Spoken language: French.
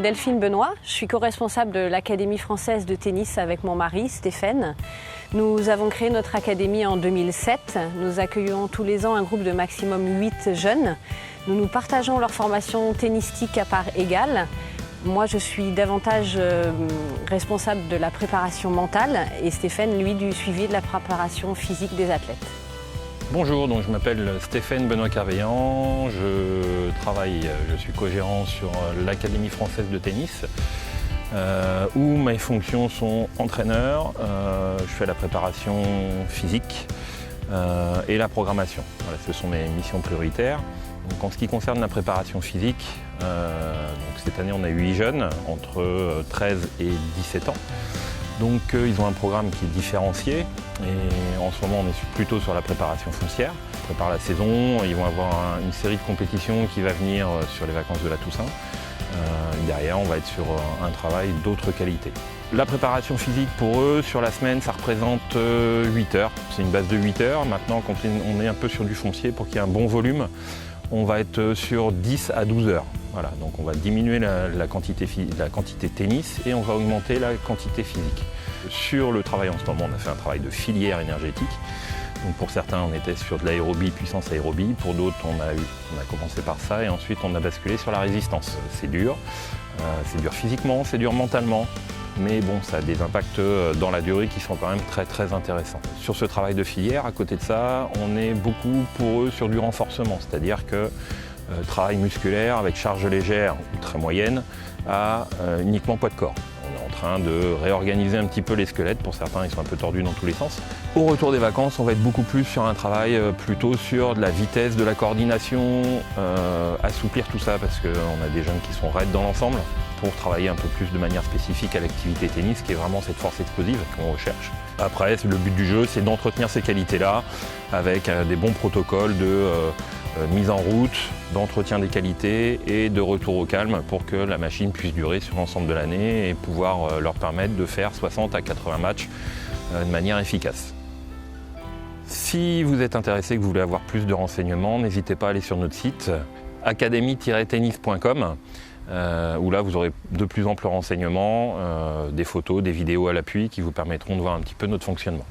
Delphine Benoît, je suis co-responsable de l'Académie française de tennis avec mon mari Stéphane. Nous avons créé notre académie en 2007. Nous accueillons tous les ans un groupe de maximum 8 jeunes. Nous partageons leur formation tennistique à parts égales. Moi, je suis davantage responsable de la préparation mentale et Stéphane, lui, du suivi de la préparation physique des athlètes. Bonjour, donc je m'appelle Stéphane Benoît-Carveillant, je suis co-gérant sur l'Académie française de tennis où mes fonctions sont entraîneur, je fais la préparation physique et la programmation. Voilà, ce sont mes missions prioritaires. Donc, en ce qui concerne la préparation physique, donc cette année on a 8 jeunes entre 13 et 17 ans. Donc ils ont un programme qui est différencié et en ce moment on est plutôt sur la préparation foncière. On prépare la saison, ils vont avoir une série de compétitions qui va venir sur les vacances de la Toussaint. Derrière on va être sur un travail d'autres qualités. La préparation physique pour eux sur la semaine ça représente 8 heures. C'est une base de 8 heures. Maintenant quand on est un peu sur du foncier pour qu'il y ait un bon volume, on va être sur 10 à 12 heures. Voilà, donc on va diminuer la quantité tennis et on va augmenter la quantité physique. Sur le travail en ce moment, on a fait un travail de filière énergétique. Donc pour certains, on était sur de l'aérobie, puissance aérobie. Pour d'autres, on a commencé par ça et ensuite on a basculé sur la résistance. C'est dur physiquement, c'est dur mentalement. Mais bon, ça a des impacts dans la durée qui sont quand même très très intéressants. Sur ce travail de filière, à côté de ça, on est beaucoup pour eux sur du renforcement, c'est-à-dire que travail musculaire avec charge légère ou très moyenne à uniquement poids de corps. On est en train de réorganiser un petit peu les squelettes, pour certains ils sont un peu tordus dans tous les sens. Au retour des vacances, on va être beaucoup plus sur un travail plutôt sur de la vitesse, de la coordination, assouplir tout ça parce qu'on a des jeunes qui sont raides dans l'ensemble pour travailler un peu plus de manière spécifique à l'activité tennis qui est vraiment cette force explosive qu'on recherche. Après, le but du jeu, c'est d'entretenir ces qualités-là avec des bons protocoles de mise en route, d'entretien des qualités et de retour au calme pour que la machine puisse durer sur l'ensemble de l'année et pouvoir leur permettre de faire 60 à 80 matchs de manière efficace. Si vous êtes intéressé, que vous voulez avoir plus de renseignements, n'hésitez pas à aller sur notre site academy-tennis.com où là vous aurez de plus amples renseignements, des photos, des vidéos à l'appui qui vous permettront de voir un petit peu notre fonctionnement.